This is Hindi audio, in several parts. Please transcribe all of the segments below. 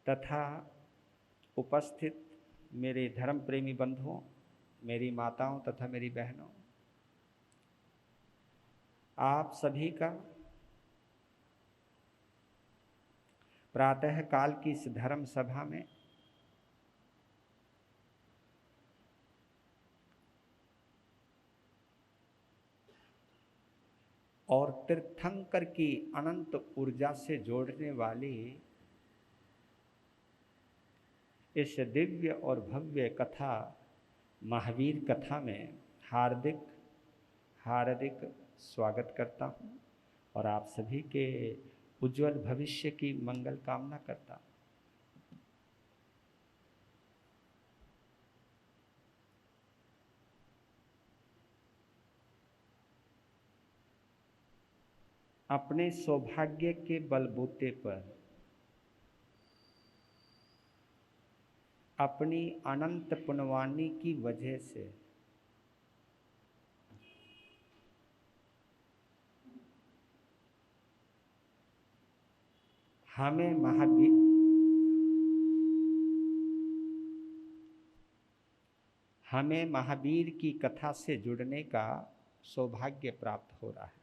तथा उपस्थित मेरे धर्म प्रेमी बंधुओं, मेरी माताओं तथा मेरी बहनों, आप सभी का प्रातः काल की इस धर्म सभा में और तीर्थंकर की अनंत ऊर्जा से जोड़ने वाली इस दिव्य और भव्य कथा महावीर कथा में हार्दिक हार्दिक स्वागत करता हूँ और आप सभी के उज्जवल भविष्य की मंगल कामना करता हूँ। अपने सौभाग्य के बलबूते पर अपनी अनंत पुण्यवाणी की वजह से हमें महावीर की कथा से जुड़ने का सौभाग्य प्राप्त हो रहा है।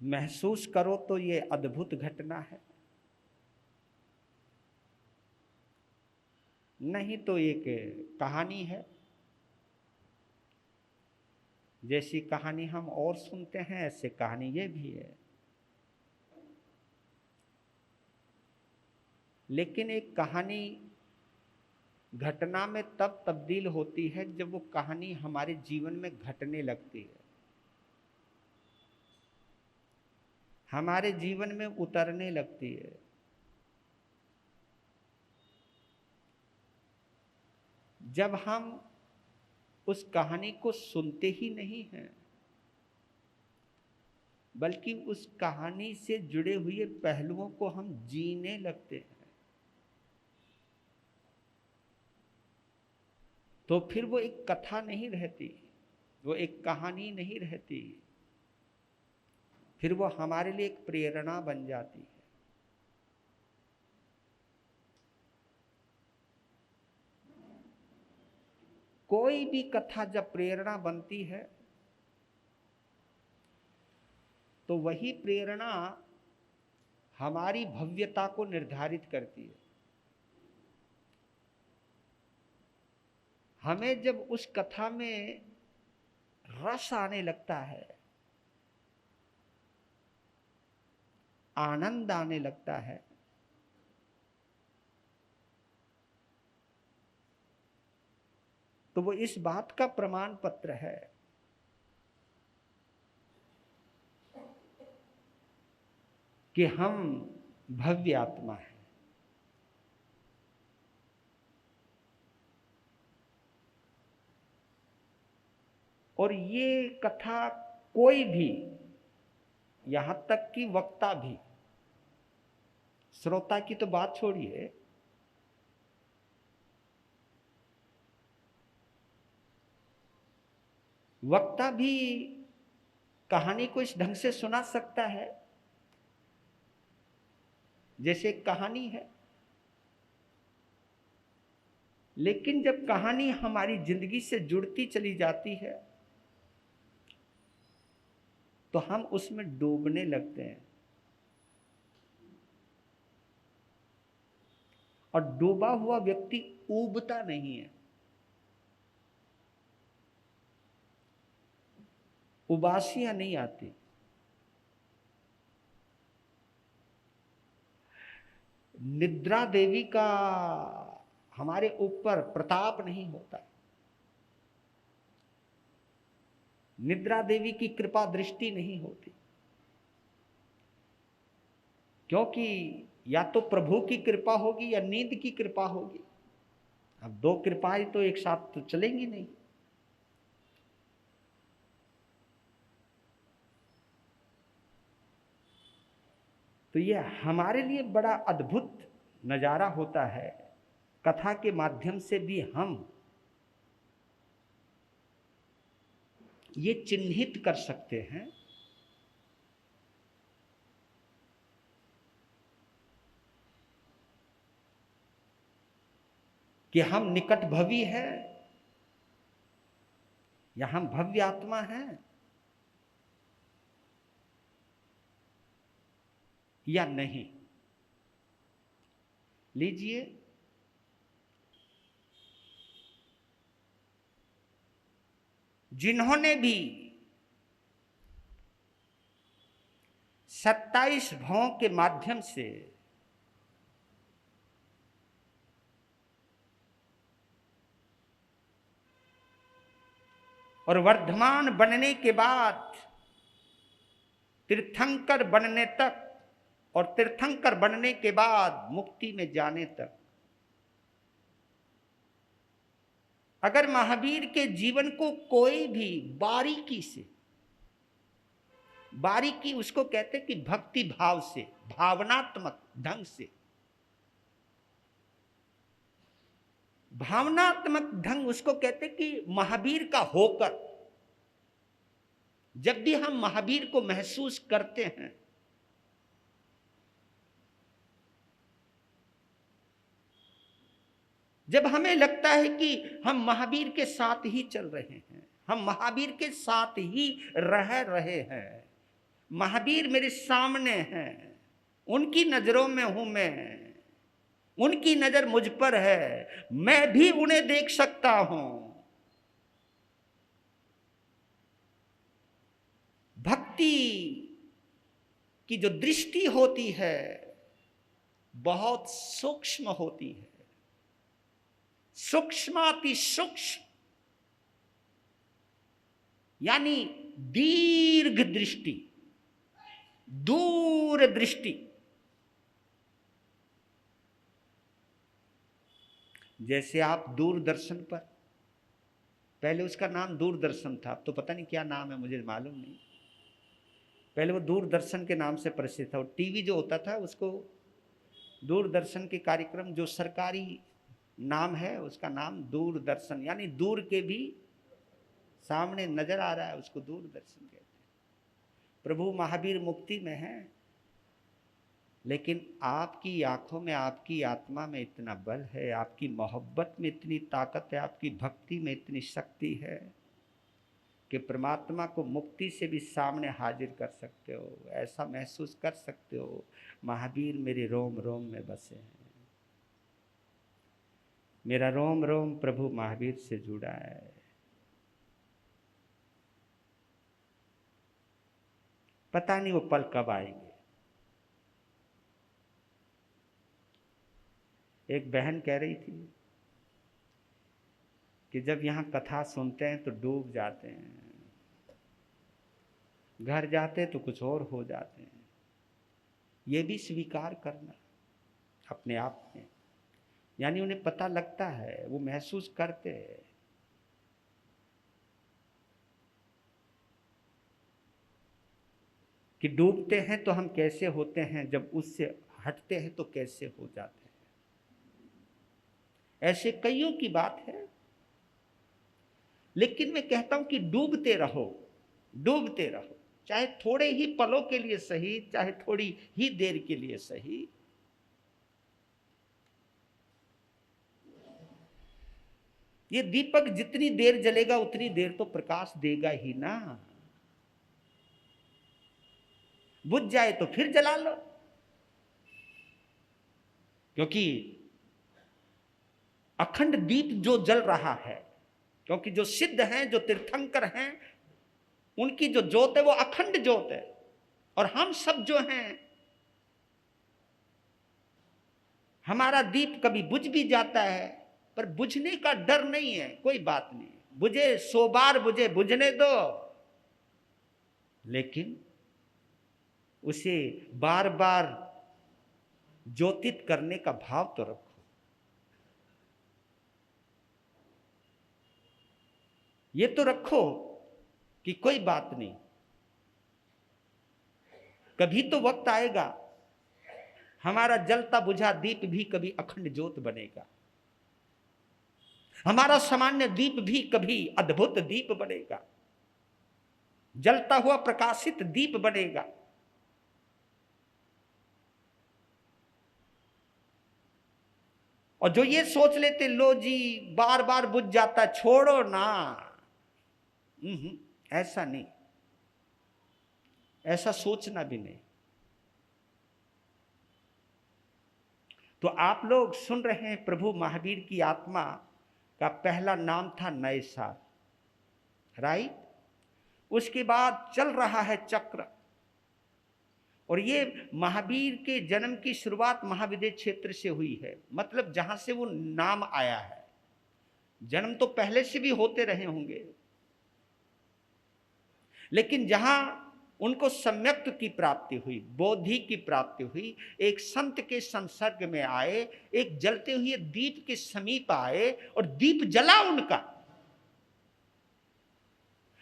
महसूस करो तो ये अद्भुत घटना है, नहीं तो एक कहानी है। जैसी कहानी हम और सुनते हैं ऐसे कहानी ये भी है, लेकिन एक कहानी घटना में तब तब्दील होती है जब वो कहानी हमारे जीवन में घटने लगती है, हमारे जीवन में उतरने लगती है। जब हम उस कहानी को सुनते ही नहीं हैं, बल्कि उस कहानी से जुड़े हुए पहलुओं को हम जीने लगते हैं, तो फिर वो एक कथा नहीं रहती, वो एक कहानी नहीं रहती, फिर वो हमारे लिए एक प्रेरणा बन जाती है। कोई भी कथा जब प्रेरणा बनती है तो वही प्रेरणा हमारी भव्यता को निर्धारित करती है। हमें जब उस कथा में रस आने लगता है, आनंद आने लगता है, तो वो इस बात का प्रमाण पत्र है कि हम भव्य आत्मा हैं। और ये कथा कोई भी, यहां तक कि वक्ता भी, श्रोता की तो बात छोड़िए, वक्ता भी कहानी को इस ढंग से सुना सकता है जैसे कहानी है, लेकिन जब कहानी हमारी जिंदगी से जुड़ती चली जाती है तो हम उसमें डूबने लगते हैं, और डूबा हुआ व्यक्ति ऊबता नहीं है, उबासियां नहीं आती। निद्रा देवी का हमारे ऊपर प्रताप नहीं होता, निद्रा देवी की कृपा दृष्टि नहीं होती, क्योंकि या तो प्रभु की कृपा होगी या नींद की कृपा होगी। अब दो कृपाएं तो एक साथ तो चलेंगी नहीं। तो ये हमारे लिए बड़ा अद्भुत नजारा होता है। कथा के माध्यम से भी हम ये चिन्हित कर सकते हैं कि हम निकट भवी है या हम भव्य आत्मा हैं या नहीं। लीजिए, जिन्होंने भी 27 भावों के माध्यम से और वर्धमान बनने के बाद तीर्थंकर बनने तक और तीर्थंकर बनने के बाद मुक्ति में जाने तक, अगर महावीर के जीवन को कोई भी बारीकी से, बारीकी उसको कहते कि भक्ति भाव से, भावनात्मक ढंग से, भावनात्मक ढंग उसको कहते कि महावीर का होकर जब भी हम महावीर को महसूस करते हैं, जब हमें लगता है कि हम महावीर के साथ ही चल रहे हैं, हम महावीर के साथ ही रह रहे हैं, महावीर मेरे सामने हैं, उनकी नजरों में हूं मैं, उनकी नजर मुझ पर है, मैं भी उन्हें देख सकता हूं। भक्ति की जो दृष्टि होती है बहुत सूक्ष्म होती है, सूक्ष्माति सूक्ष्म, यानी दीर्घ दृष्टि, दूर दृष्टि। जैसे आप दूरदर्शन पर, पहले उसका नाम दूरदर्शन था, अब तो पता नहीं क्या नाम है, मुझे मालूम नहीं। पहले वो दूरदर्शन के नाम से प्रसिद्ध था, और टीवी जो होता था उसको दूरदर्शन के कार्यक्रम, जो सरकारी नाम है उसका नाम दूरदर्शन, यानी दूर के भी सामने नजर आ रहा है, उसको दूरदर्शन कहते हैं। प्रभु महावीर मुक्ति में है, लेकिन आपकी आंखों में, आपकी आत्मा में इतना बल है, आपकी मोहब्बत में इतनी ताकत है, आपकी भक्ति में इतनी शक्ति है कि परमात्मा को मुक्ति से भी सामने हाजिर कर सकते हो, ऐसा महसूस कर सकते हो महावीर मेरे रोम रोम में बसे हैं, मेरा रोम रोम प्रभु महावीर से जुड़ा है। पता नहीं वो पल कब आएंगे। एक बहन कह रही थी कि जब यहाँ कथा सुनते हैं तो डूब जाते हैं, घर जाते तो कुछ और हो जाते हैं। ये भी स्वीकार करना अपने आप में, यानी उन्हें पता लगता है, वो महसूस करते हैं कि डूबते हैं तो हम कैसे होते हैं, जब उससे हटते हैं तो कैसे हो जाते हैं। ऐसे कईयों की बात है, लेकिन मैं कहता हूं कि डूबते रहो, डूबते रहो, चाहे थोड़े ही पलों के लिए सही, चाहे थोड़ी ही देर के लिए सही। ये दीपक जितनी देर जलेगा उतनी देर तो प्रकाश देगा ही ना, बुझ जाए तो फिर जला लो, क्योंकि अखंड दीप जो जल रहा है, क्योंकि जो सिद्ध हैं, जो तीर्थंकर हैं, उनकी जो ज्योत है वो अखंड ज्योत है, और हम सब जो हैं, हमारा दीप कभी बुझ भी जाता है, पर बुझने का डर नहीं है, कोई बात नहीं, बुझे 100 बार बुझे, बुझने दो, लेकिन उसे बार बार ज्योतित करने का भाव तो रखो। ये तो रखो कि कोई बात नहीं, कभी तो वक्त आएगा हमारा जलता बुझा दीप भी कभी अखंड ज्योत बनेगा, हमारा सामान्य दीप भी कभी अद्भुत दीप बनेगा। जलता हुआ प्रकाशित दीप बनेगा। और जो ये सोच लेते लो जी बार बार बुझ जाता, छोड़ो ना, ऐसा नहीं, ऐसा सोचना भी नहीं। तो आप लोग सुन रहे हैं, प्रभु महावीर की आत्मा का पहला नाम था नैसार, राइट। उसके बाद चल रहा है चक्र, और ये महावीर के जन्म की शुरुआत महाविद्य क्षेत्र से हुई है, मतलब जहां से वो नाम आया है। जन्म तो पहले से भी होते रहे होंगे, लेकिन जहां उनको सम्यक्त की प्राप्ति हुई, बोधि की प्राप्ति हुई, एक संत के संसर्ग में आए, एक जलते हुए दीप के समीप आए और दीप जला उनका,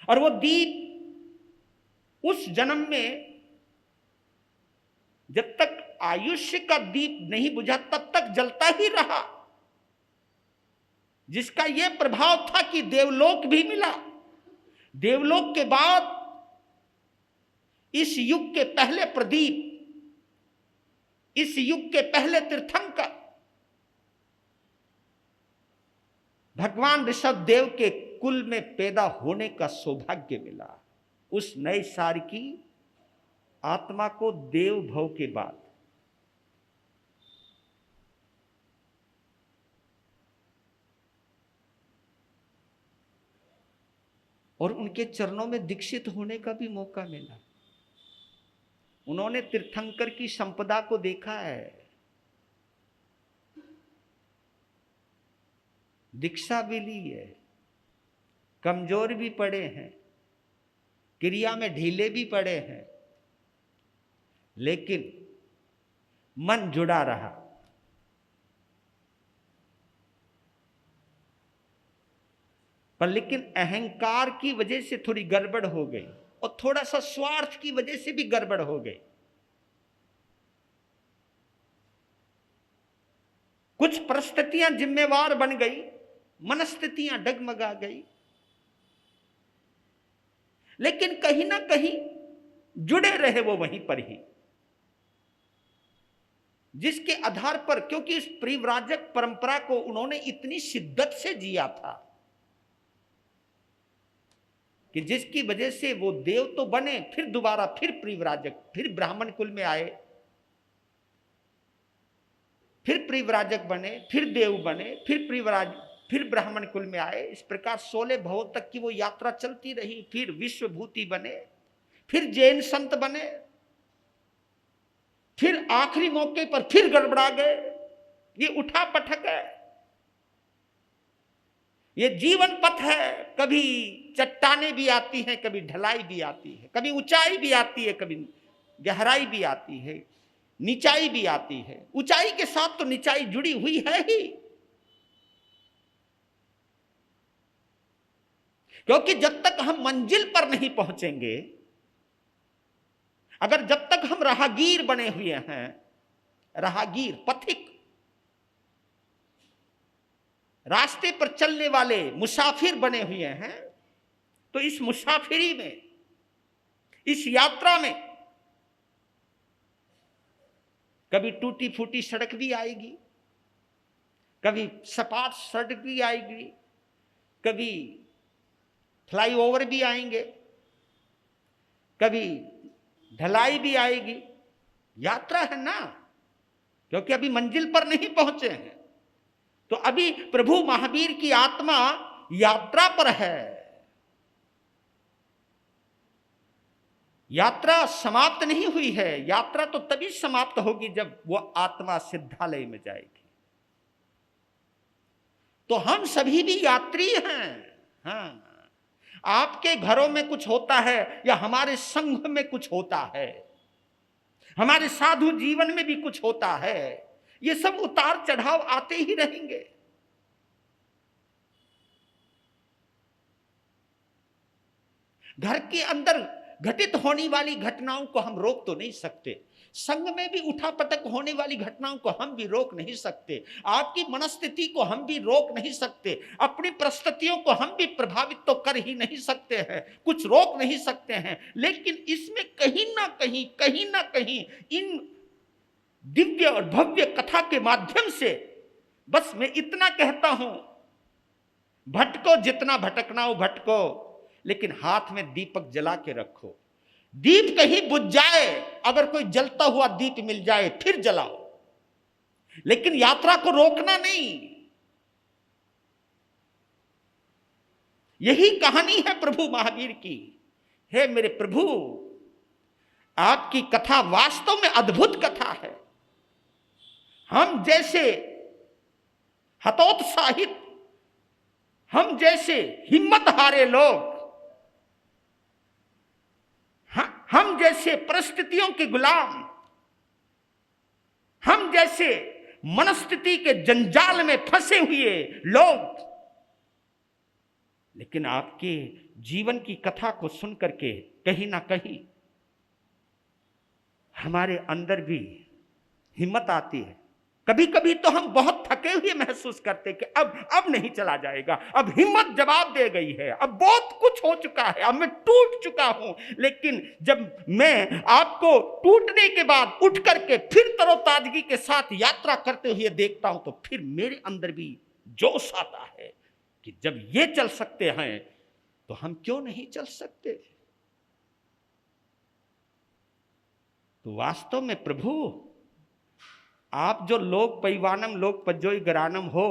और वो दीप उस जन्म में जब तक आयुष्य का दीप नहीं बुझा तब तक जलता ही रहा, जिसका यह प्रभाव था कि देवलोक भी मिला। देवलोक के बाद इस युग के पहले प्रदीप, इस युग के पहले तीर्थंकर भगवान ऋषभ देव के कुल में पैदा होने का सौभाग्य मिला। उस नए सार की आत्मा को देव भव के बाद। और उनके चरणों में दीक्षित होने का भी मौका मिला। उन्होंने तीर्थंकर की संपदा को देखा है, दीक्षा भी ली है, कमजोर भी पड़े हैं, क्रिया में ढीले भी पड़े हैं, लेकिन मन जुड़ा रहा। पर लेकिन अहंकार की वजह से थोड़ी गड़बड़ हो गई, और थोड़ा सा स्वार्थ की वजह से भी गड़बड़ हो गई। कुछ परिस्थितियां जिम्मेवार बन गई, मनस्थितियां डगमगा गई, लेकिन कहीं ना कहीं जुड़े रहे वो वहीं पर ही, जिसके आधार पर, क्योंकि इस परिव्राजक परंपरा को उन्होंने इतनी शिद्दत से जिया था कि जिसकी वजह से वो देव तो बने, फिर दोबारा फिर परिव्राजक, फिर ब्राह्मण कुल में आए, फिर परिव्राजक बने, फिर देव बने, फिर ब्राह्मण कुल में आए। इस प्रकार 16 भवों तक की वो यात्रा चलती रही। फिर विश्वभूति बने, फिर जैन संत बने, फिर आखिरी मौके पर फिर गड़बड़ा गए। ये उठा पटक है, ये जीवन पथ है। कभी चट्टाने भी आती हैं, कभी ढलाई भी आती है, कभी ऊंचाई भी आती है, कभी गहराई भी आती है, नीचाई भी आती है। ऊंचाई के साथ तो नीचाई जुड़ी हुई है ही, क्योंकि जब तक हम मंजिल पर नहीं पहुंचेंगे, अगर जब तक हम राहगीर बने हुए हैं, राहगीर पथिक, रास्ते पर चलने वाले मुसाफिर बने हुए हैं, तो इस मुसाफिरी में, इस यात्रा में कभी टूटी फूटी सड़क भी आएगी, कभी सपाट सड़क भी आएगी, कभी फ्लाईओवर भी आएंगे, कभी ढलाई भी आएगी। यात्रा है ना, क्योंकि अभी मंजिल पर नहीं पहुंचे हैं। तो अभी प्रभु महावीर की आत्मा यात्रा पर है। यात्रा समाप्त नहीं हुई है। यात्रा तो तभी समाप्त होगी जब वो आत्मा सिद्धालय में जाएगी। तो हम सभी भी यात्री हैं। हाँ, आपके घरों में कुछ होता है या हमारे संघ में कुछ होता है, हमारे साधु जीवन में भी कुछ होता है, ये सब उतार चढ़ाव आते ही रहेंगे। घर के अंदर घटित होने वाली घटनाओं को हम रोक तो नहीं सकते, संघ में भी उठापटक होने वाली घटनाओं को हम भी रोक नहीं सकते, आपकी मनस्थिति को हम भी रोक नहीं सकते, अपनी परिस्थितियों को हम भी प्रभावित तो कर ही नहीं सकते हैं, कुछ रोक नहीं सकते हैं, लेकिन इसमें कहीं ना कहीं इन दिव्य और भव्य कथा के माध्यम से बस मैं इतना कहता हूं, भटको जितना भटकना हो भटको, लेकिन हाथ में दीपक जला के रखो। दीप कहीं बुझ जाए, अगर कोई जलता हुआ दीप मिल जाए फिर जलाओ, लेकिन यात्रा को रोकना नहीं। यही कहानी है प्रभु महावीर की। हे मेरे प्रभु, आपकी कथा वास्तव में अद्भुत कथा है। हम जैसे हतोत्साहित, हम जैसे हिम्मत हारे लोग, हम जैसे परिस्थितियों के गुलाम, हम जैसे मनस्थिति के जंजाल में फंसे हुए लोग, लेकिन आपके जीवन की कथा को सुन करके कहीं ना कहीं हमारे अंदर भी हिम्मत आती है। कभी कभी तो हम बहुत थके हुए महसूस करते कि अब नहीं चला जाएगा, अब हिम्मत जवाब दे गई है, अब बहुत कुछ हो चुका है, अब मैं टूट चुका हूं। लेकिन जब मैं आपको टूटने के बाद उठ करके फिर तरोताजगी के साथ यात्रा करते हुए देखता हूं, तो फिर मेरे अंदर भी जोश आता है कि जब ये चल सकते हैं तो हम क्यों नहीं चल सकते। तो वास्तव में प्रभु, आप जो लोक पैवानम लोक पज्जोई गरानम हो,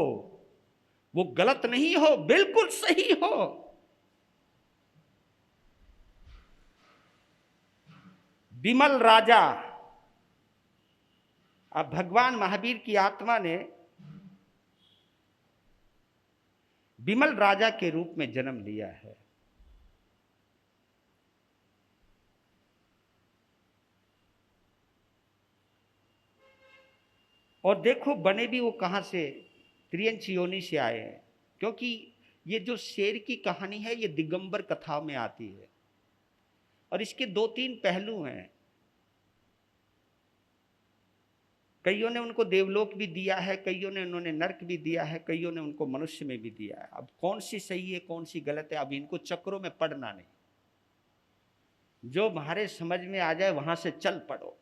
वो गलत नहीं हो, बिल्कुल सही हो। विमल राजा, अब भगवान महावीर की आत्मा ने विमल राजा के रूप में जन्म लिया है। और देखो बने भी वो कहां से, त्रियंच योनि से आए हैं, क्योंकि ये जो शेर की कहानी है ये दिगंबर कथा में आती है और इसके 2-3 पहलू हैं। कईयों ने उनको देवलोक भी दिया है, कईयों ने उन्होंने नरक भी दिया है, कईयों ने उनको मनुष्य में भी दिया है। अब कौन सी सही है कौन सी गलत है, अब इनको चक्रों में पड़ना नहीं, जो हमारे समझ में आ जाए वहां से चल पड़ो।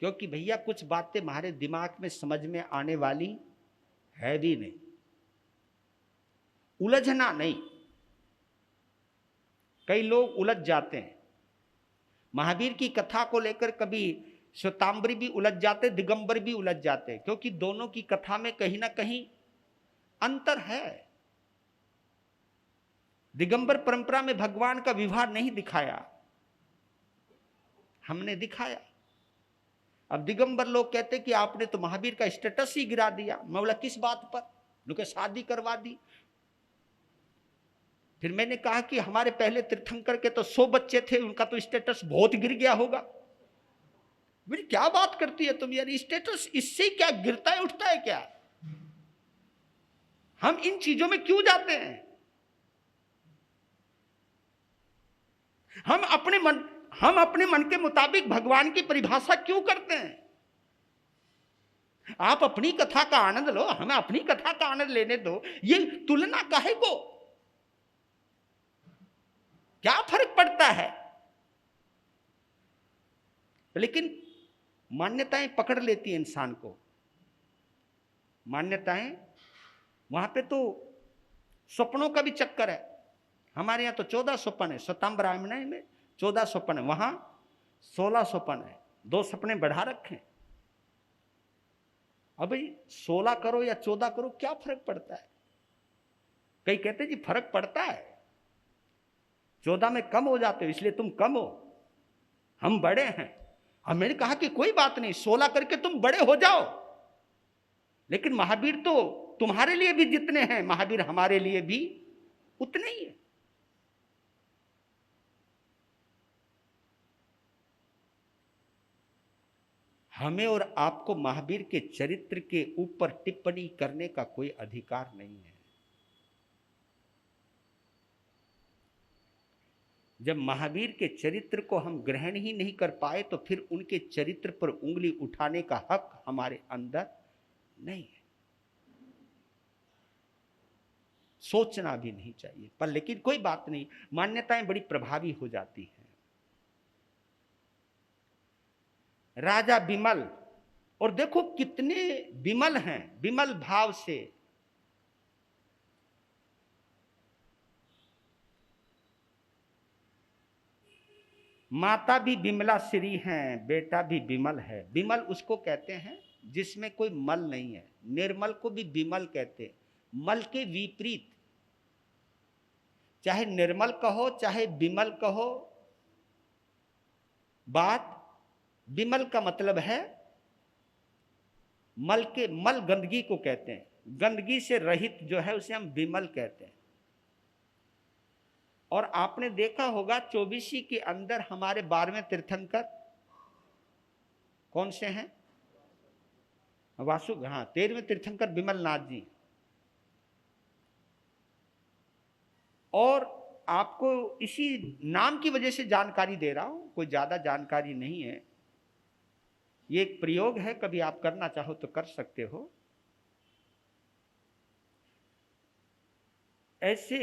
क्योंकि भैया कुछ बातें हमारे दिमाग में समझ में आने वाली है भी नहीं, उलझना नहीं। कई लोग उलझ जाते हैं, महावीर की कथा को लेकर कभी श्वेतांबरी भी उलझ जाते, दिगंबर भी उलझ जाते, क्योंकि दोनों की कथा में कहीं ना कहीं अंतर है। दिगंबर परंपरा में भगवान का विवाह नहीं दिखाया, हमने दिखाया। अब दिगंबर लोग कहते कि आपने तो महावीर का स्टेटस ही गिरा दिया। मैं बोला किस बात पर? उनके शादी करवा दी। फिर मैंने कहा कि हमारे पहले तीर्थंकर के तो 100 बच्चे थे, उनका तो स्टेटस बहुत गिर गया होगा। बोली क्या बात करती है तुम यार, स्टेटस इससे क्या गिरता है उठता है क्या? हम इन चीजों में क्यों जाते हैं? हम अपने मन के मुताबिक भगवान की परिभाषा क्यों करते हैं? आप अपनी कथा का आनंद लो, हमें अपनी कथा का आनंद लेने दो। ये तुलना काहे को? क्या फर्क पड़ता है? लेकिन मान्यताएं पकड़ लेती है इंसान को। मान्यताएं, वहां पे तो सपनों का भी चक्कर है। हमारे यहां तो 14 स्वप्न है, सतम ब्राह्मण में 14 स्वप्न है, वहां 16 स्वप्न है, 2 सपने बढ़ा रखे। अब भाई 16 करो या 14 करो, क्या फर्क पड़ता है? कई कहते जी फर्क पड़ता है, 14 में कम हो जाते हो इसलिए तुम कम हो, हम बड़े हैं। अब मैंने कहा कि कोई बात नहीं, 16 करके तुम बड़े हो जाओ, लेकिन महावीर तो तुम्हारे लिए भी जितने हैं, महावीर हमारे लिए भी उतने ही है। हमें और आपको महावीर के चरित्र के ऊपर टिप्पणी करने का कोई अधिकार नहीं है। जब महावीर के चरित्र को हम ग्रहण ही नहीं कर पाए तो फिर उनके चरित्र पर उंगली उठाने का हक हमारे अंदर नहीं है। सोचना भी नहीं चाहिए, पर लेकिन कोई बात नहीं, मान्यताएं बड़ी प्रभावी हो जाती हैं। राजा विमल, और देखो कितने विमल हैं, विमल भाव से। माता भी विमला श्री हैं, बेटा भी विमल है। विमल उसको कहते हैं जिसमें कोई मल नहीं है। निर्मल को भी विमल कहते हैं, मल के विपरीत। चाहे निर्मल कहो चाहे विमल कहो, बात विमल का मतलब है मल के, मल गंदगी को कहते हैं, गंदगी से रहित जो है उसे हम विमल कहते हैं। और आपने देखा होगा 24 के अंदर हमारे 12वें तीर्थंकर कौन से हैं? वासु, हाँ, 13वें तीर्थंकर विमल नाथ जी। और आपको इसी नाम की वजह से जानकारी दे रहा हूं, कोई ज्यादा जानकारी नहीं है। ये एक प्रयोग है, कभी आप करना चाहो तो कर सकते हो। ऐसे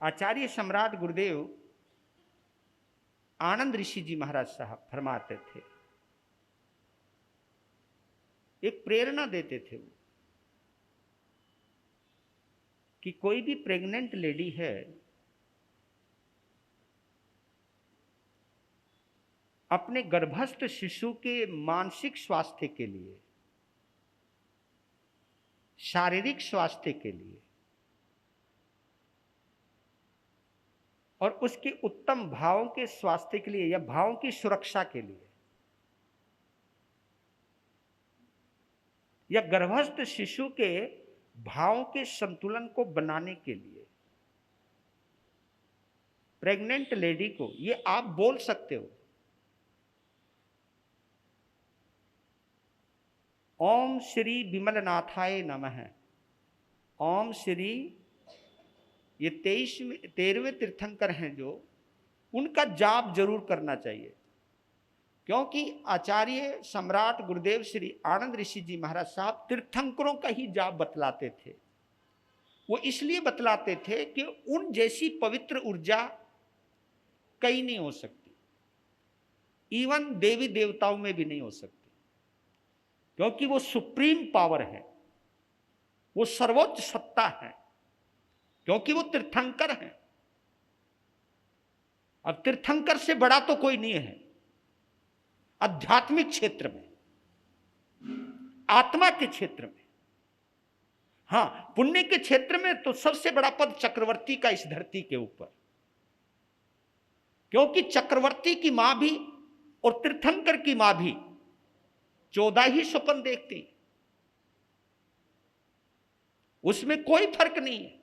आचार्य सम्राट गुरुदेव आनंद ऋषि जी महाराज साहब फरमाते थे, एक प्रेरणा देते थे वो, कि कोई भी प्रेग्नेंट लेडी है, अपने गर्भस्थ शिशु के मानसिक स्वास्थ्य के लिए, शारीरिक स्वास्थ्य के लिए और उसके उत्तम भावों के स्वास्थ्य के लिए या भावों की सुरक्षा के लिए या गर्भस्थ शिशु के भावों के संतुलन को बनाने के लिए प्रेग्नेंट लेडी को ये आप बोल सकते हो, ओम श्री विमलनाथाय नमः। ओम श्री, ये 13वें तीर्थंकर हैं जो, उनका जाप जरूर करना चाहिए। क्योंकि आचार्य सम्राट गुरुदेव श्री आनंद ऋषि जी महाराज साहब तीर्थंकरों का ही जाप बतलाते थे। वो इसलिए बतलाते थे कि उन जैसी पवित्र ऊर्जा कहीं नहीं हो सकती, इवन देवी देवताओं में भी नहीं हो सकती, क्योंकि वो सुप्रीम पावर है, वो सर्वोच्च सत्ता है, क्योंकि वो तीर्थंकर हैं। अब तीर्थंकर से बड़ा तो कोई नहीं है आध्यात्मिक क्षेत्र में, आत्मा के क्षेत्र में। हां, पुण्य के क्षेत्र में तो सबसे बड़ा पद चक्रवर्ती का इस धरती के ऊपर, क्योंकि चक्रवर्ती की मां भी और तीर्थंकर की मां भी 14 ही स्वप्न देखती, उसमें कोई फर्क नहीं है।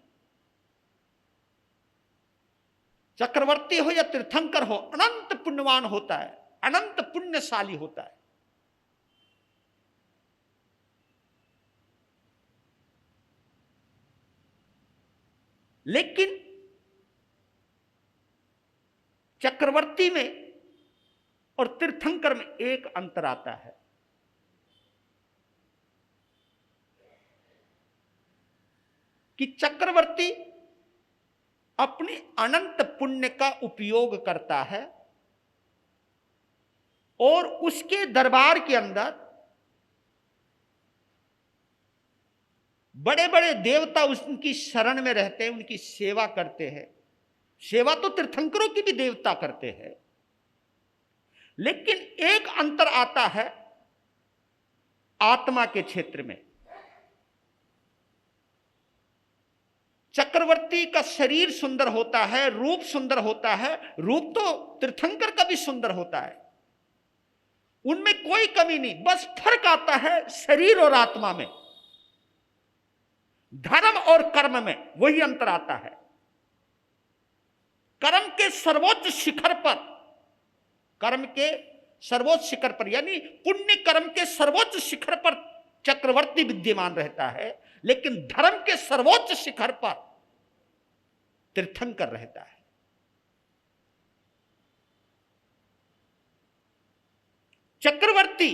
चक्रवर्ती हो या तीर्थंकर हो, अनंत पुण्यवान होता है, अनंत पुण्यशाली होता है। लेकिन चक्रवर्ती में और तीर्थंकर में एक अंतर आता है, कि चक्रवर्ती अपने अनंत पुण्य का उपयोग करता है और उसके दरबार के अंदर बड़े बड़े देवता उनकी शरण में रहते हैं, उनकी सेवा करते हैं। सेवा तो तीर्थंकरों की भी देवता करते हैं, लेकिन एक अंतर आता है आत्मा के क्षेत्र में। चक्रवर्ती का शरीर सुंदर होता है, रूप सुंदर होता है, रूप तो तीर्थंकर का भी सुंदर होता है, उनमें कोई कमी नहीं, बस फर्क आता है शरीर और आत्मा में, धर्म और कर्म में, वही अंतर आता है। कर्म के सर्वोच्च शिखर पर, कर्म के सर्वोच्च शिखर पर यानी पुण्य कर्म के सर्वोच्च शिखर पर चक्रवर्ती विद्यमान रहता है, लेकिन धर्म के सर्वोच्च शिखर पर तीर्थंकर रहता है। चक्रवर्ती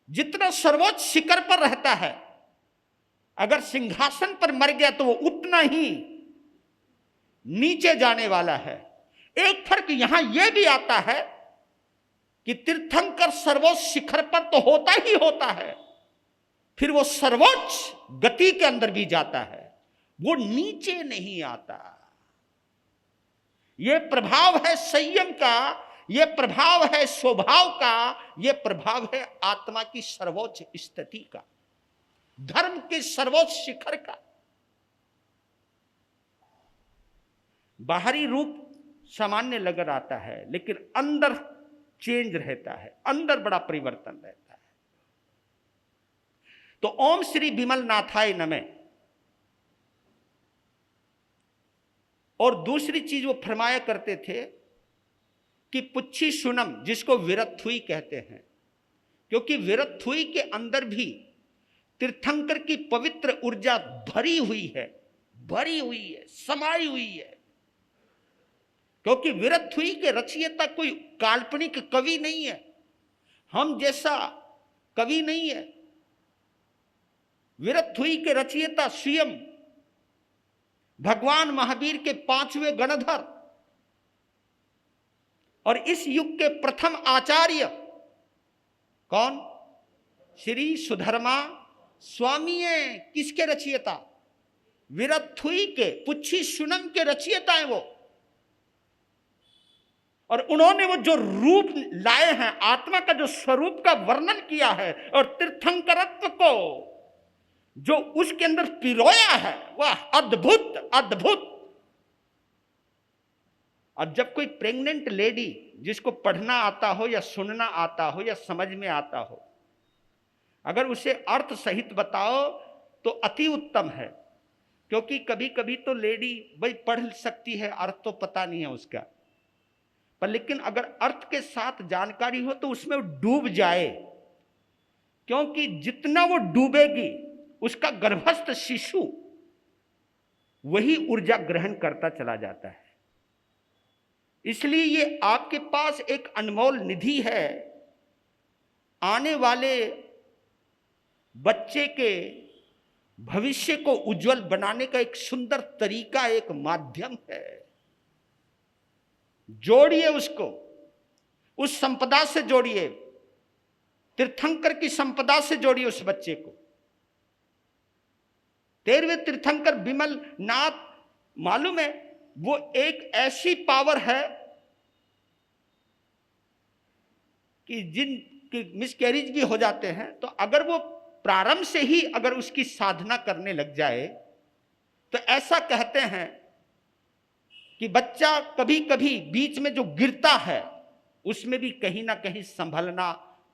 जितना सर्वोच्च शिखर पर रहता है, अगर सिंहासन पर मर गया तो वो उतना ही नीचे जाने वाला है। एक फर्क यहां यह भी आता है कि तीर्थंकर सर्वोच्च शिखर पर तो होता ही होता है, फिर वो सर्वोच्च गति के अंदर भी जाता है, वो नीचे नहीं आता। ये प्रभाव है संयम का, ये प्रभाव है स्वभाव का, ये प्रभाव है आत्मा की सर्वोच्च स्थिति का, धर्म के सर्वोच्च शिखर का। बाहरी रूप सामान्य लग आता है, लेकिन अंदर चेंज रहता है, अंदर बड़ा परिवर्तन रहता है। तो ओम श्री विमल नाथाय नमः। और दूसरी चीज वो फरमाया करते थे कि पुच्छी सुनम, जिसको विरथुई कहते हैं, क्योंकि विरथुई के अंदर भी तीर्थंकर की पवित्र ऊर्जा भरी हुई है, समाई हुई है। क्योंकि विरथुई के रचयिता कोई काल्पनिक कवि नहीं है, हम जैसा कवि नहीं है। विरथुई के रचयिता स्वयं भगवान महावीर के 5वें गणधर और इस युग के प्रथम आचार्य कौन? श्री सुधर्मा स्वामी है। किसके रचयिता? विरथुई के, पुच्छी सुनम के रचयिता है वो। और उन्होंने वो जो रूप लाए हैं, आत्मा का जो स्वरूप का वर्णन किया है और तीर्थंकरत्व को जो उसके अंदर पिरोया है, वह अद्भुत अद्भुत। और जब कोई प्रेग्नेंट लेडी, जिसको पढ़ना आता हो या सुनना आता हो या समझ में आता हो, अगर उसे अर्थ सहित बताओ तो अति उत्तम है। क्योंकि कभी कभी तो लेडी भाई पढ़ सकती है, अर्थ तो पता नहीं है उसका, पर लेकिन अगर अर्थ के साथ जानकारी हो तो उसमें डूब जाए। क्योंकि जितना वो डूबेगी, उसका गर्भस्थ शिशु वही ऊर्जा ग्रहण करता चला जाता है। इसलिए ये आपके पास एक अनमोल निधि है। आने वाले बच्चे के भविष्य को उज्जवल बनाने का एक सुंदर तरीका, एक माध्यम है। जोड़िए उसको, उस संपदा से जोड़िए, तीर्थंकर की संपदा से जोड़िए उस बच्चे को। 13वें तीर्थंकर विमल नाथ, मालूम है वो एक ऐसी पावर है कि जिनके मिसकैरेज भी हो जाते हैं, तो अगर वो प्रारंभ से ही अगर उसकी साधना करने लग जाए तो ऐसा कहते हैं कि बच्चा कभी कभी बीच में जो गिरता है उसमें भी कहीं ना कहीं संभलना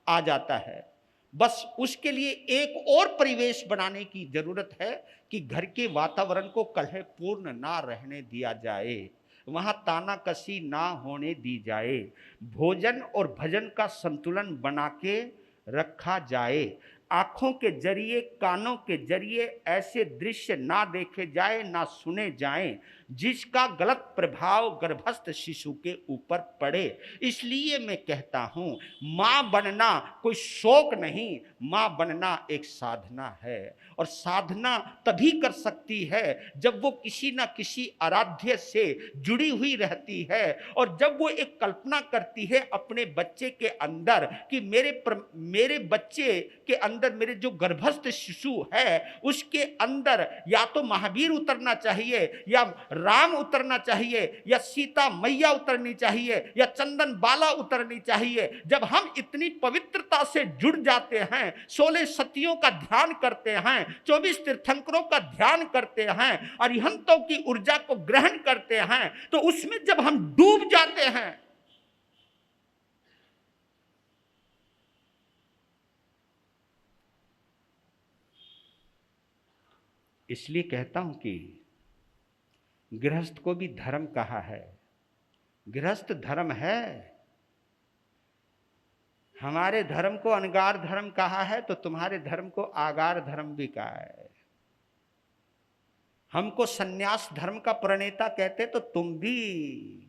आ जाता है। बस उसके लिए एक और परिवेश बनाने की जरूरत है कि घर के वातावरण को कलहपूर्ण ना रहने दिया जाए, वहां तानाकसी ना होने दी जाए, भोजन और भजन का संतुलन बना के रखा जाए। आंखों के जरिए, कानों के जरिए ऐसे दृश्य ना देखे जाए, ना सुने जाएं जिसका गलत प्रभाव गर्भस्थ शिशु के ऊपर पड़े। इसलिए मैं कहता हूं, मां बनना कोई शौक नहीं, मां बनना एक साधना है। और साधना तभी कर सकती है जब वो किसी ना किसी आराध्य से जुड़ी हुई रहती है, और जब वो एक कल्पना करती है अपने बच्चे के अंदर कि मेरे बच्चे के अंदर, मेरे जो गर्भस्थ शिशु है उसके अंदर या तो महावीर उतरना चाहिए, या राम उतरना चाहिए, या सीता मैया उतरनी चाहिए, या चंदन बाला उतरनी चाहिए। जब हम इतनी पवित्रता से जुड़ जाते हैं, 16 सतियों का ध्यान करते हैं, 24 तीर्थंकरों का ध्यान करते हैं, अरिहंतों की ऊर्जा को ग्रहण करते हैं, तो उसमें जब हम डूब जाते हैं, इसलिए कहता हूं कि गृहस्थ को भी धर्म कहा है। गृहस्थ धर्म है। हमारे धर्म को अनगार धर्म कहा है, तो तुम्हारे धर्म को आगार धर्म भी कहा है। हमको सन्यास धर्म का प्रणेता कहते तो तुम भी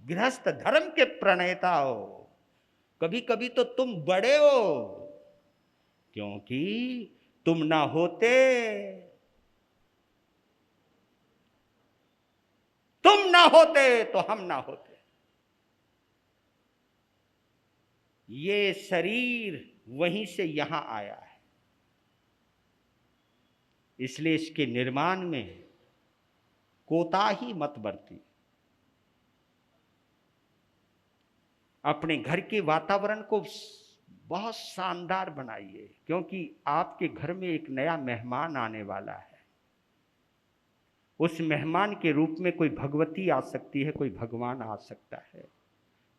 गृहस्थ धर्म के प्रणेता हो। कभी कभी तो तुम बड़े हो, क्योंकि तुम ना होते, तुम ना होते तो हम ना होते। ये शरीर वहीं से यहां आया है, इसलिए इसके निर्माण में कोताही मत बरती। अपने घर के वातावरण को बहुत शानदार बनाइए, क्योंकि आपके घर में एक नया मेहमान आने वाला है। उस मेहमान के रूप में कोई भगवती आ सकती है, कोई भगवान आ सकता है,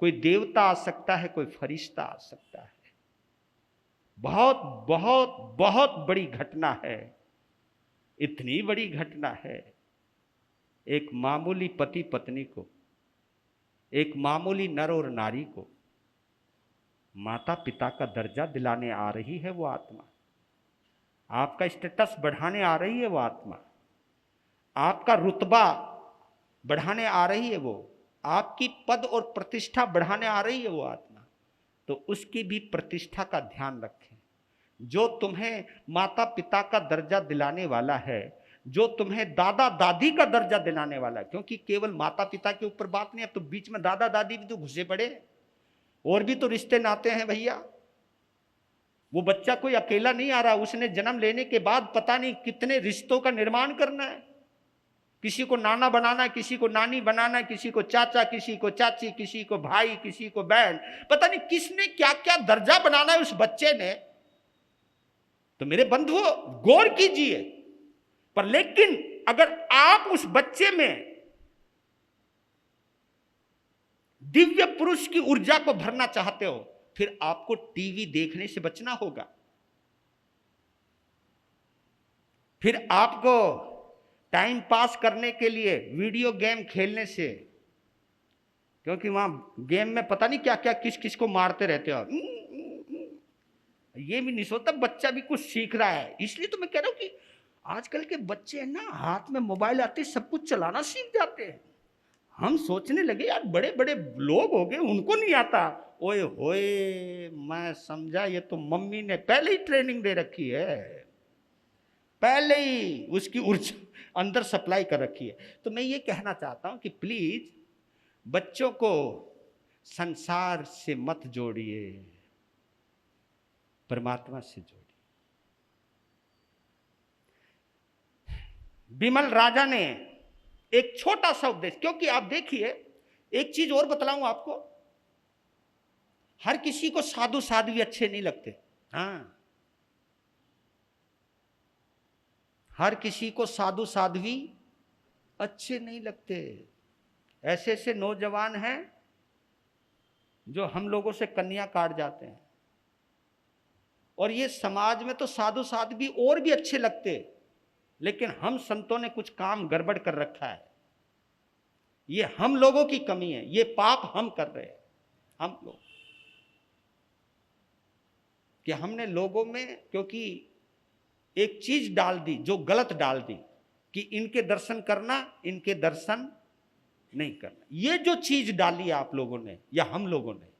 कोई देवता आ सकता है, कोई फरिश्ता आ सकता है। बहुत बहुत बहुत बड़ी घटना है। इतनी बड़ी घटना है, एक मामूली पति पत्नी को, एक मामूली नर और नारी को माता पिता का दर्जा दिलाने आ रही है वो आत्मा। आपका स्टेटस बढ़ाने आ रही है वो आत्मा, आपका रुतबा बढ़ाने आ रही है वो, आपकी पद और प्रतिष्ठा बढ़ाने आ रही है वो आत्मा। तो उसकी भी प्रतिष्ठा का ध्यान रखें। जो तुम्हें माता पिता का दर्जा दिलाने वाला है, जो तुम्हें दादा दादी का दर्जा दिलाने वाला है, क्योंकि केवल माता पिता के ऊपर बात नहीं है, अब तो बीच में दादा दादी भी तो घुसे पड़े, और भी तो रिश्ते नाते हैं भैया। वो बच्चा कोई अकेला नहीं आ रहा, उसने जन्म लेने के बाद पता नहीं कितने रिश्तों का निर्माण करना है। किसी को नाना बनाना है, किसी को नानी बनाना है, किसी को चाचा, किसी को चाची, किसी को भाई, किसी को बहन, पता नहीं किसने क्या क्या दर्जा बनाना है उस बच्चे ने। तो मेरे बंधुओं गौर कीजिए। पर लेकिन अगर आप उस बच्चे में दिव्य पुरुष की ऊर्जा को भरना चाहते हो, फिर आपको टीवी देखने से बचना होगा, फिर आपको टाइम पास करने के लिए वीडियो गेम खेलने से, क्योंकि वहां गेम में पता नहीं क्या क्या किस किस को मारते रहते हो, ये भी नहीं सोचता बच्चा भी कुछ सीख रहा है। इसलिए तो मैं कह रहा हूं कि आजकल के बच्चे हैं ना, हाथ में मोबाइल आते सब कुछ चलाना सीख जाते हैं। हम सोचने लगे यार बड़े बड़े लोग हो गए उनको नहीं आता। ओए होए, मैं समझा ये तो मम्मी ने पहले ही ट्रेनिंग दे रखी है, पहले ही उसकी ऊर्जा अंदर सप्लाई कर रखी है। तो मैं ये कहना चाहता हूं कि प्लीज बच्चों को संसार से मत जोड़िए, परमात्मा से जोड़िए। विमल राजा ने एक छोटा सा उपदेश, क्योंकि आप देखिए एक चीज और बतलाऊं आपको, हर किसी को साधु साध्वी अच्छे नहीं लगते। हाँ, हर किसी को साधु साध्वी अच्छे नहीं लगते। ऐसे ऐसे नौजवान हैं जो हम लोगों से कन्या काट जाते हैं, और ये समाज में तो साधु साध्वी और भी अच्छे लगते, लेकिन हम संतों ने कुछ काम गड़बड़ कर रखा है। ये हम लोगों की कमी है, ये पाप हम कर रहे हैं। हम लोग कि हमने लोगों में क्योंकि एक चीज डाल दी जो गलत डाल दी कि इनके दर्शन करना, इनके दर्शन नहीं करना। ये जो चीज डाली आप लोगों ने या हम लोगों ने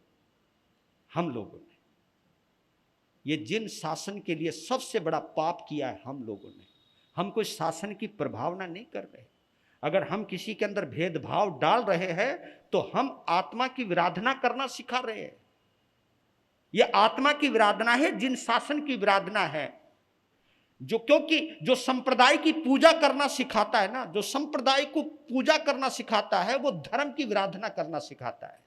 ये जिन शासन के लिए सबसे बड़ा पाप किया है हम लोगों ने, हम कोई शासन की प्रभावना नहीं कर रहे। अगर हम किसी के अंदर भेदभाव डाल रहे हैं तो हम आत्मा की विराधना करना सिखा रहे हैं। यह आत्मा की विराधना है, जिन शासन की विराधना है, जो क्योंकि जो संप्रदाय की पूजा करना सिखाता है ना, जो संप्रदाय को पूजा करना सिखाता है वो धर्म की विराधना करना सिखाता है।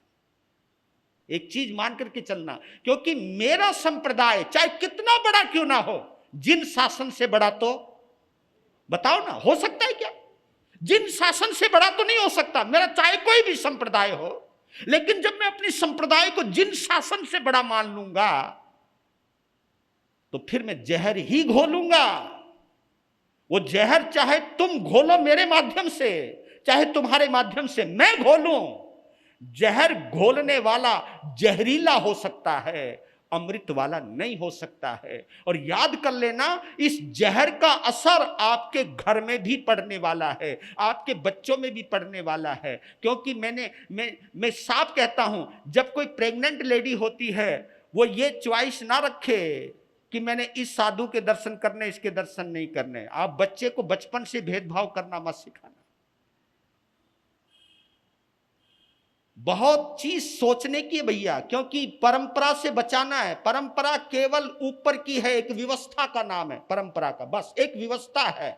एक चीज मान करके चलना, क्योंकि मेरा संप्रदाय चाहे कितना बड़ा क्यों ना हो, जिन शासन से बड़ा तो बताओ ना, हो सकता है क्या? जिन शासन से बड़ा तो नहीं हो सकता मेरा, चाहे कोई भी संप्रदाय हो। लेकिन जब मैं अपनी संप्रदाय को जिन शासन से बड़ा मान लूंगा तो फिर मैं जहर ही घोलूंगा। वो जहर चाहे तुम घोलो मेरे माध्यम से, चाहे तुम्हारे माध्यम से मैं घोलूं, जहर घोलने वाला जहरीला हो सकता है अमृत वाला नहीं हो सकता है। और याद कर लेना, इस जहर का असर आपके घर में भी पड़ने वाला है, आपके बच्चों में भी पड़ने वाला है। क्योंकि मैं साफ कहता हूं, जब कोई प्रेग्नेंट लेडी होती है, वो ये च्वाइस ना रखे कि मैंने इस साधु के दर्शन करने, इसके दर्शन नहीं करने। आप बच्चे को बचपन से भेदभाव करना मत सिखाना। बहुत चीज सोचने की है भैया, क्योंकि परंपरा से बचाना है। परंपरा केवल ऊपर की है, एक व्यवस्था का नाम है परंपरा का, बस एक व्यवस्था है।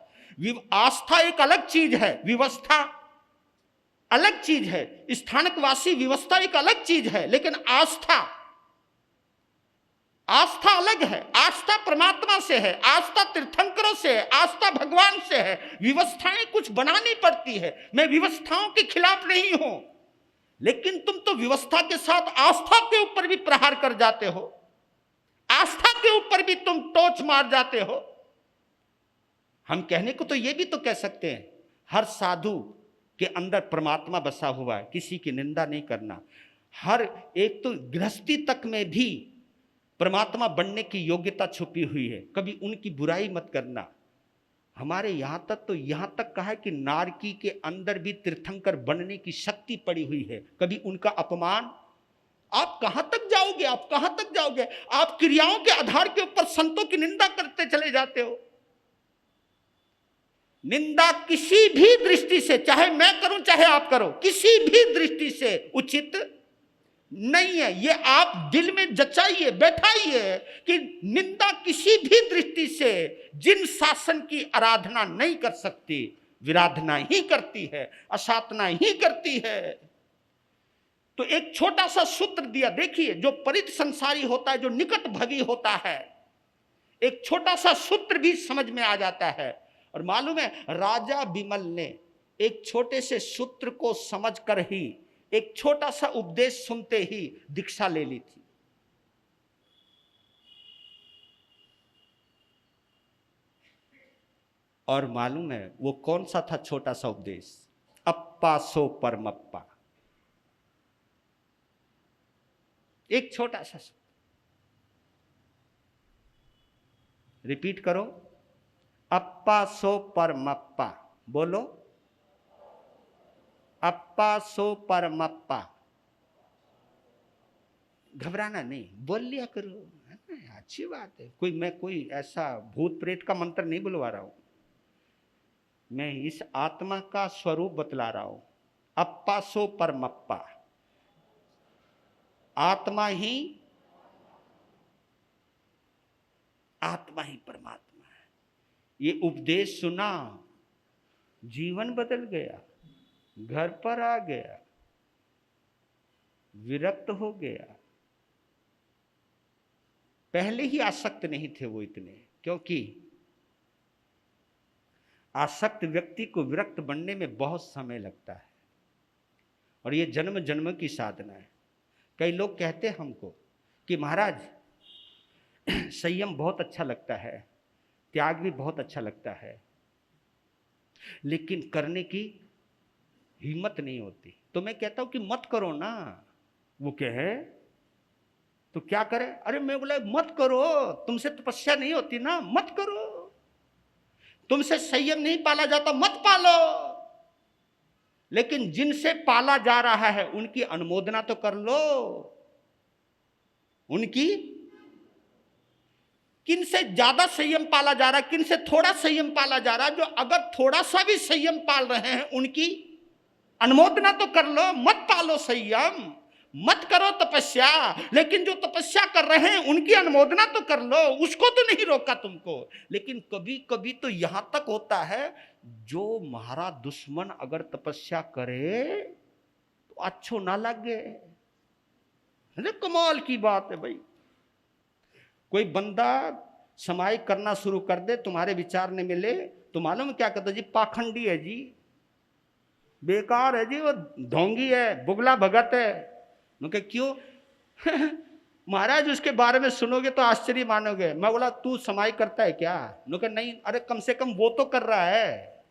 आस्था एक अलग चीज है, व्यवस्था अलग चीज है। स्थानकवासी व्यवस्था एक अलग चीज है, लेकिन आस्था अलग है। आस्था परमात्मा से है, आस्था तीर्थंकरों से है, आस्था भगवान से है। व्यवस्थाएं कुछ बनानी पड़ती है। मैं व्यवस्थाओं के खिलाफ नहीं हूं, लेकिन तुम तो व्यवस्था के साथ आस्था के ऊपर भी प्रहार कर जाते हो, आस्था के ऊपर भी तुम टोच मार जाते हो। हम कहने को तो ये भी तो कह सकते हैं, हर साधु के अंदर परमात्मा बसा हुआ है, किसी की निंदा नहीं करना। हर एक तो गृहस्थी तक में भी परमात्मा बनने की योग्यता छुपी हुई है, कभी उनकी बुराई मत करना। हमारे यहां तक कहा है कि नारकी के अंदर भी तीर्थंकर बनने की शक्ति पड़ी हुई है, कभी उनका अपमान। आप कहां तक जाओगे, आप कहां तक जाओगे? आप क्रियाओं के आधार के ऊपर संतों की निंदा करते चले जाते हो। निंदा किसी भी दृष्टि से, चाहे मैं करूं चाहे आप करो, किसी भी दृष्टि से उचित नहीं है। ये आप दिल में जचाइए, बैठाइए कि निंदा किसी भी दृष्टि से जिन शासन की आराधना नहीं कर सकती, विराधना ही करती है, असाधना ही करती है। तो एक छोटा सा सूत्र दिया, देखिए, जो परित संसारी होता है, जो निकट भवी होता है, एक छोटा सा सूत्र भी समझ में आ जाता है। और मालूम है, राजा बिमल ने एक छोटे से सूत्र को समझकर ही, एक छोटा सा उपदेश सुनते ही दीक्षा ले ली थी। और मालूम है वो कौन सा था छोटा सा उपदेश? अप्पा सो परमप्पा। एक छोटा सा, रिपीट करो, अप्पा सो परमप्पा। बोलो, अप्पा सो परमप्पा। घबराना नहीं, बोल लिया करो, अच्छी बात है। कोई ऐसा भूत प्रेत का मंत्र नहीं बुलवा रहा हूं, मैं इस आत्मा का स्वरूप बतला रहा हूं। अप्पा सो परमप्पा, आत्मा ही परमात्मा है। ये उपदेश सुना, जीवन बदल गया, घर पर आ गया, विरक्त हो गया। पहले ही आसक्त नहीं थे वो इतने, क्योंकि आसक्त व्यक्ति को विरक्त बनने में बहुत समय लगता है, और ये जन्म जन्म की साधना है। कई लोग कहते हमको कि महाराज संयम बहुत अच्छा लगता है, त्याग भी बहुत अच्छा लगता है, लेकिन करने की हिम्मत नहीं होती। तो मैं कहता हूं कि मत करो ना। वो कहे तो क्या करे? अरे मैं बोला मत करो, तुमसे तपस्या नहीं होती ना, मत करो। तुमसे संयम नहीं पाला जाता, मत पालो। लेकिन जिनसे पाला जा रहा है उनकी अनुमोदना तो कर लो। उनकी, किन से ज्यादा संयम पाला जा रहा है, किन से थोड़ा संयम पाला जा रहा है, जो अगर थोड़ा सा भी संयम पाल रहे हैं उनकी अनुमोदना तो कर लो। मत पालो संयम, मत करो तपस्या, लेकिन जो तपस्या कर रहे हैं उनकी अनुमोदना तो कर लो। उसको तो नहीं रोका तुमको। लेकिन कभी कभी तो यहां तक होता है, जो हमारा दुश्मन अगर तपस्या करे तो अच्छो ना लगे। कमाल की बात है भाई। कोई बंदा समाई करना शुरू कर दे, तुम्हारे विचार ने मिले तो मालूम क्या कहते जी? पाखंडी है जी, बेकार है जी, वो ढोंगी है, बुगला भगत है। उनके क्यों? महाराज उसके बारे में सुनोगे तो आश्चर्य मानोगे। मैं बोला तू समाई करता है क्या? उनके नहीं। अरे कम से कम वो तो कर रहा है,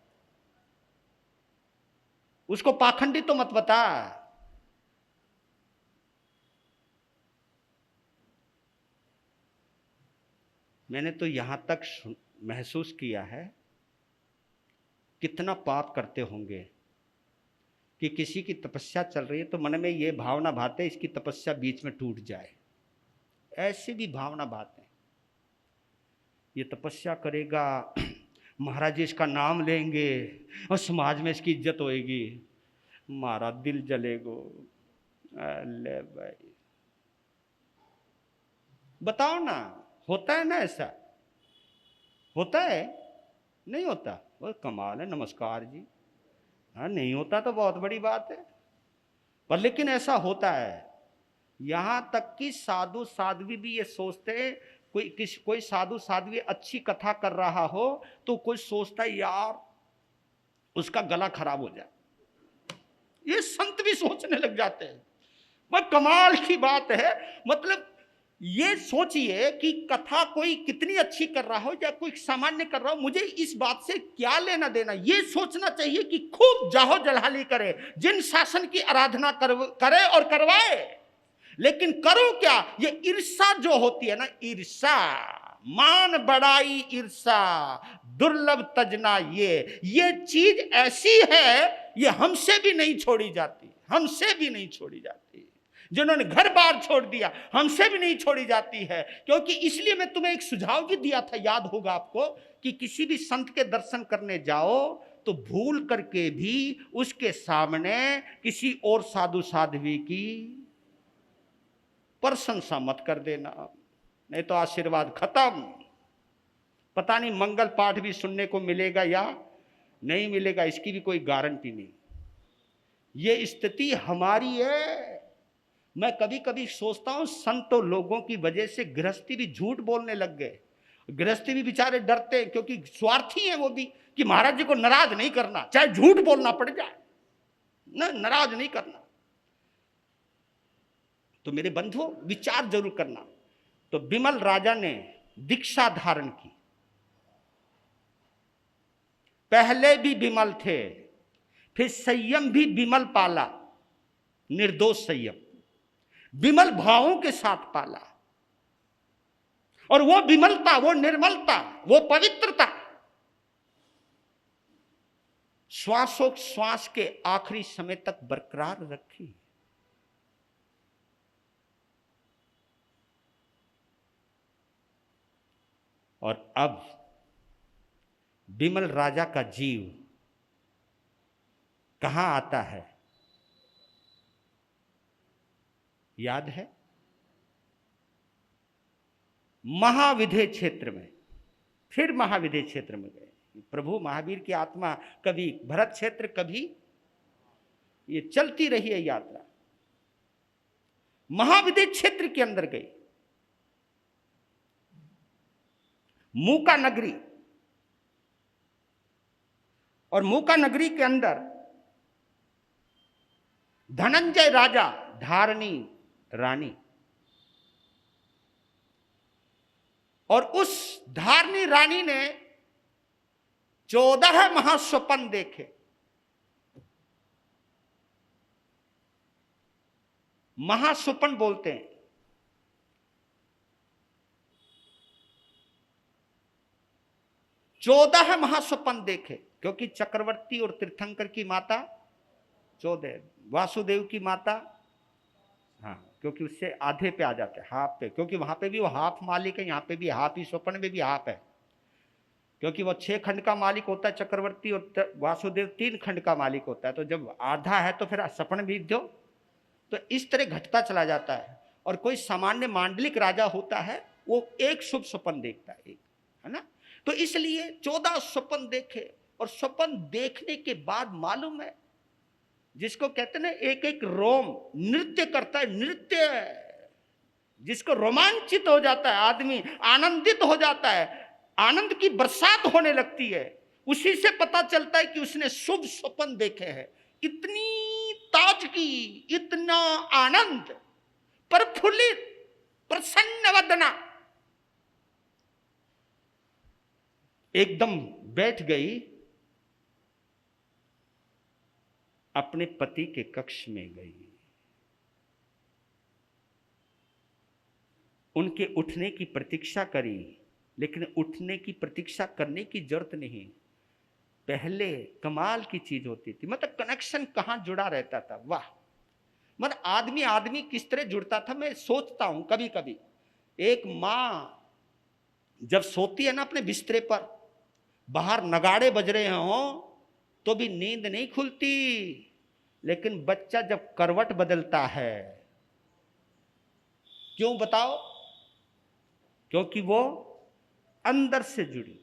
उसको पाखंडी तो मत बता। मैंने तो यहाँ तक महसूस किया है कितना पाप करते होंगे कि किसी की तपस्या चल रही है तो मन में ये भावना भाते इसकी तपस्या बीच में टूट जाए, ऐसी भी भावना भाते। ये तपस्या करेगा, महाराज जी इसका नाम लेंगे और समाज में इसकी इज्जत होएगी, मारा दिल जलेगो। अले भाई बताओ ना, होता है ना ऐसा? होता है? नहीं होता? वो कमाल है, नमस्कार जी। हाँ, नहीं होता तो बहुत बड़ी बात है, पर लेकिन ऐसा होता है। यहां तक कि साधु साध्वी भी ये सोचते हैं, कोई साधु साध्वी अच्छी कथा कर रहा हो तो कोई सोचता है यार उसका गला खराब हो जाए, ये संत भी सोचने लग जाते हैं। वह कमाल की बात है। मतलब ये सोचिए कि कथा कोई कितनी अच्छी कर रहा हो या कोई सामान्य कर रहा हो, मुझे इस बात से क्या लेना देना। ये सोचना चाहिए कि खूब जाहो जलाली करे, जिन शासन की आराधना करे और करवाए, लेकिन करो क्या? ये ईर्षा जो होती है ना, ईर्षा, मान बड़ाई ईर्षा दुर्लभ तजना, ये चीज ऐसी है, ये हमसे भी नहीं छोड़ी जाती, हमसे भी नहीं छोड़ी जाती। जिन्होंने घर बार छोड़ दिया हमसे भी नहीं छोड़ी जाती है। क्योंकि इसलिए मैं तुम्हें एक सुझाव भी दिया था, याद होगा आपको, कि किसी भी संत के दर्शन करने जाओ तो भूल करके भी उसके सामने किसी और साधु साध्वी की प्रशंसा मत कर देना, नहीं तो आशीर्वाद खत्म। पता नहीं मंगल पाठ भी सुनने को मिलेगा या नहीं मिलेगा, इसकी भी कोई गारंटी नहीं। ये स्थिति हमारी है। मैं कभी कभी सोचता हूं संतों लोगों की वजह से गृहस्थी भी झूठ बोलने लग गए। गृहस्थी भी बेचारे डरते हैं, क्योंकि स्वार्थी हैं वो भी, कि महाराज जी को नाराज नहीं करना, चाहे झूठ बोलना पड़ जाए ना, नाराज नहीं करना। तो मेरे बंधुओं विचार जरूर करना। तो बिमल राजा ने दीक्षा धारण की, पहले भी बिमल थे, फिर संयम भी बिमल पाला, निर्दोष संयम, बिमल भावों के साथ पाला। और वो बिमलता, वो निर्मलता, वो पवित्रता श्वासोच्छ्वास के आखिरी समय तक बरकरार रखी। और अब बिमल राजा का जीव कहां आता है, याद है? महाविधेय क्षेत्र में। फिर महाविधेय क्षेत्र में गए। प्रभु महावीर की आत्मा कभी भरत क्षेत्र, कभी ये चलती रही है यात्रा। महाविधेय क्षेत्र के अंदर गए, मूका नगरी, और मूका नगरी के अंदर धनंजय राजा, धारणी रानी, और उस धारणी रानी ने 14 महास्वप्न देखे। महास्वप्न बोलते हैं, चौदह महास्वप्न देखे, क्योंकि चक्रवर्ती और तीर्थंकर की माता 14, वासुदेव की माता, हाँ, क्योंकि उससे आधे पे आ जाते हैं, हाफ पे, क्योंकि वहां पे भी वो हाफ मालिक है, यहाँ पे भी हाफ ही, स्वप्न में भी हाफ है, क्योंकि वो 6 खंड का मालिक होता है चक्रवर्ती, और वासुदेव 3 खंड का मालिक होता है। तो जब आधा है तो फिर स्वप्न भी दो, तो इस तरह घटता चला जाता है। और कोई सामान्य मांडलिक राजा होता है, वो एक शुभ स्वप्न देखता है, एक, है ना। तो इसलिए 14 स्वप्न देखे, और स्वप्न देखने के बाद मालूम है, जिसको कहते हैं ना एक एक रोम नृत्य करता है, नृत्य, जिसको रोमांचित हो जाता है आदमी, आनंदित हो जाता है, आनंद की बरसात होने लगती है, उसी से पता चलता है कि उसने शुभ स्वप्न देखे हैं। इतनी ताजगी, इतना आनंद, प्रफुल्लित, प्रसन्न वदना एकदम बैठ गई, अपने पति के कक्ष में गई, उनके उठने की प्रतीक्षा करी, लेकिन उठने की प्रतीक्षा करने की जरूरत नहीं। पहले कमाल की चीज होती थी, मतलब कनेक्शन कहाँ जुड़ा रहता था, वाह। मतलब आदमी आदमी किस तरह जुड़ता था, मैं सोचता हूं कभी कभी। एक माँ जब सोती है ना अपने बिस्तरे पर, बाहर नगाड़े बज रहे हों तो भी नींद नहीं खुलती, लेकिन बच्चा जब करवट बदलता है, क्यों बताओ? क्योंकि वो अंदर से जुड़ी।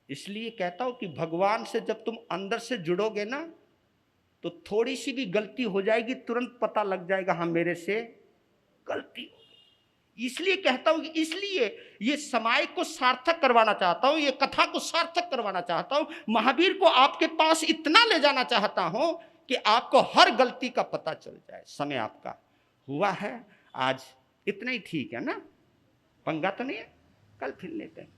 इसलिए कहता हूं कि भगवान से जब तुम अंदर से जुड़ोगे ना, तो थोड़ी सी भी गलती हो जाएगी, तुरंत पता लग जाएगा हाँ मेरे से गलती हो गई। इसलिए कहता हूं कि इसलिए ये समय को सार्थक करवाना चाहता हूं, ये कथा को सार्थक करवाना चाहता हूं, महावीर को आपके पास इतना ले जाना चाहता हूं कि आपको हर गलती का पता चल जाए। समय आपका हुआ है, आज इतना ही ठीक है ना, पंगा तो नहीं है, कल फिर लेते हैं।